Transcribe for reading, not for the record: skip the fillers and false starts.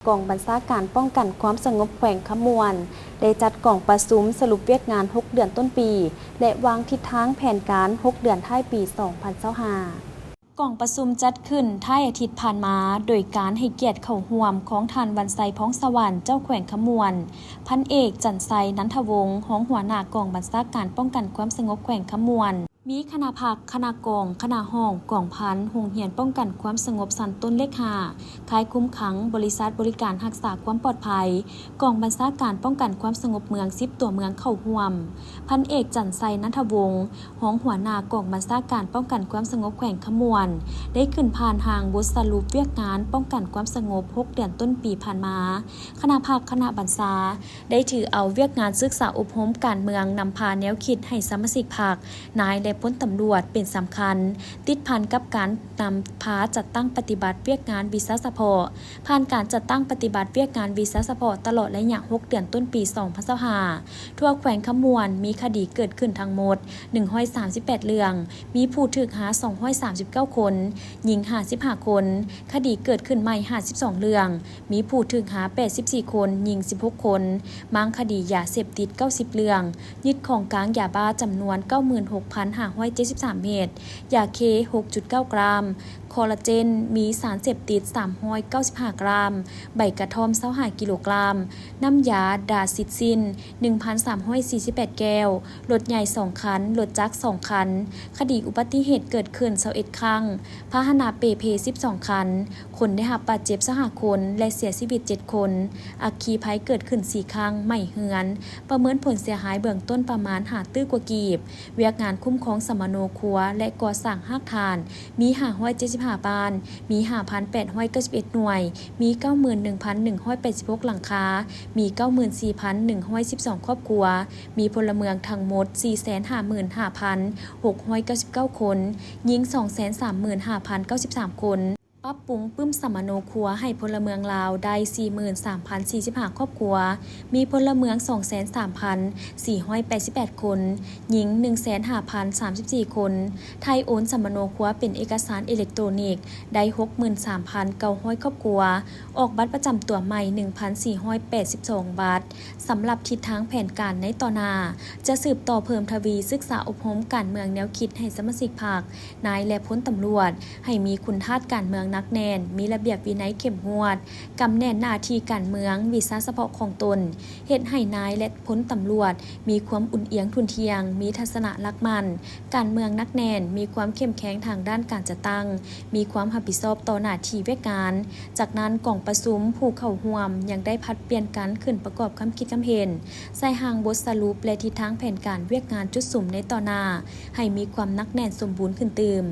กองบัญชาการป้องกันความสงบแขวงขมวนได้จัดกองประชุมสรุปเวียกงาน 6 เดือนต้นปี และวางทิศทางแผนการ 6 เดือนท้ายปี 2025 กองประชุมจัดขึ้นท้ายอาทิตย์ผ่านมา โดยการให้เกียรติเข้าร่วมของท่านวันไซพ้องสวรรค์เจ้าแขวงขมวน พันเอกจันไซนันทวงศ์รองหัวหน้ากองบัญชาการป้องกันความสงบแขวงขมวนมีคณะภาคคณะกองคณะห้องกองพันโรงเรียนป้องกันความสงบสันต้นเลข5ค่ายคุ้มขังบริษัทบริการรักษาความปลอดภัยกองบัญชาการป้องกันความสงบเมือง10ตัวเมืองเข้าร่วมพันเอกจันไซนันทวงศ์รองหัวหน้ากองบัญชาการป้องกันความสงบแขวงขมวนได้ขึ้นผ่านทางบทสรุปเวียกงานป้องกันความสงบ6เดือนต้นปีผ่านมาคณะภาคคณะบัญชาได้ถือเอาเวียกงานศึกษาอบรมการเมืองนำพาแนวคิดให้สมาชิกพรรคนายและพ้นตำรวจเป็นสำคัญติดพันกับการนำพาจัดตั้งปฏิบัติเวียกงานวีซ่าเฉพาะผ่านการจัดตั้งปฏิบัติเวียกงานวีซ่าเฉพาะตลอดระยะ6เดือนต้นปี2025ทั่วแขวงขมวนมีคดีเกิดขึ้นทั้งหมด138เรื่องมีผู้ถูกหา239คนหญิง55คนคดีเกิดขึ้นใหม่52เรื่องมีผู้ถูกหา84คนหญิง16คนมังคดียาเสพติด90เรื่องยึดของกลางยาบ้าจำนวน 96,573 เม็ดยาเค 6.9 กรัมคอลลาเจนมีสารเสพติด395 กรัมใบกระท่อม25กิโลกรัมน้ำยาดาซิซิน 1,348 แก้วรถใหญ่2คันรถจักร2คันคดีอุบัติเหตุเกิดขึ้น21ครั้งพาหนะเปเพ12คันคนได้รับบาดเจ็บ5คนและเสียชีวิต7คนอัคคีภัยเกิดขึ้น4ครั้งไม่เหือนประเมินผลเสียหายเบื้องต้นประมาณ5ตื้อกว่ากีบเวียกงานคุ้มครองสมโนครัวและก่อสร้างหากฐานมี575บ้านมี 5,891 หน่วยมี 91,186 หลังคามี 94,112 ครอบครัวมีพลเมืองทั้งหมด 455,699 คนหญิง 235,093 คนปรับปรุงปึ้มสมโนครัวให้พลเมืองลาวได้ 43,045 ครอบครัวมีพลเมือง 203,488 คนหญิง 105,034 คนไทยโอนสมโนครัวเป็นเอกสารอิเล็กทรอนิกส์ได้ 63,900 ครอบครัวออกบัตรประจำตัวใหม่ 1,482 บัตรสำหรับทิศทางแผนการในต่อหน้าจะสืบต่อเพิ่มทวีศึกษาอบรมการเมืองแนวคิดให้สมาชิกพรรคนายและพ้นตำรวจให้มีคุณธาตุการเมืองนักแน่นมีระเบียบวินัยเข้มงวดกำแน่นหน้าที่การเมืองวิชาเฉพาะของตนเฮ็ดให้นายและพ้นตำรวจมีความอุ่นเอียงทุนเทียงมีทัศนะรักมันการเมืองนักแน่นมีความเข้มแข็งทางด้านการจัดตั้งมีความรับผิดชอบต่อหน้าที่เวียกงานจากนั้นกองประชุมผู้เข้าร่วมยังได้พัดเปลี่ยนกันขึ้นประกอบคำคิดคำเห็นใส่หางบทสรุปและทิศทางแผนการเวียกงานจุดสุ่มในต่อหน้าให้มีความนักแน่นสมบูรณ์ขึ้นเติม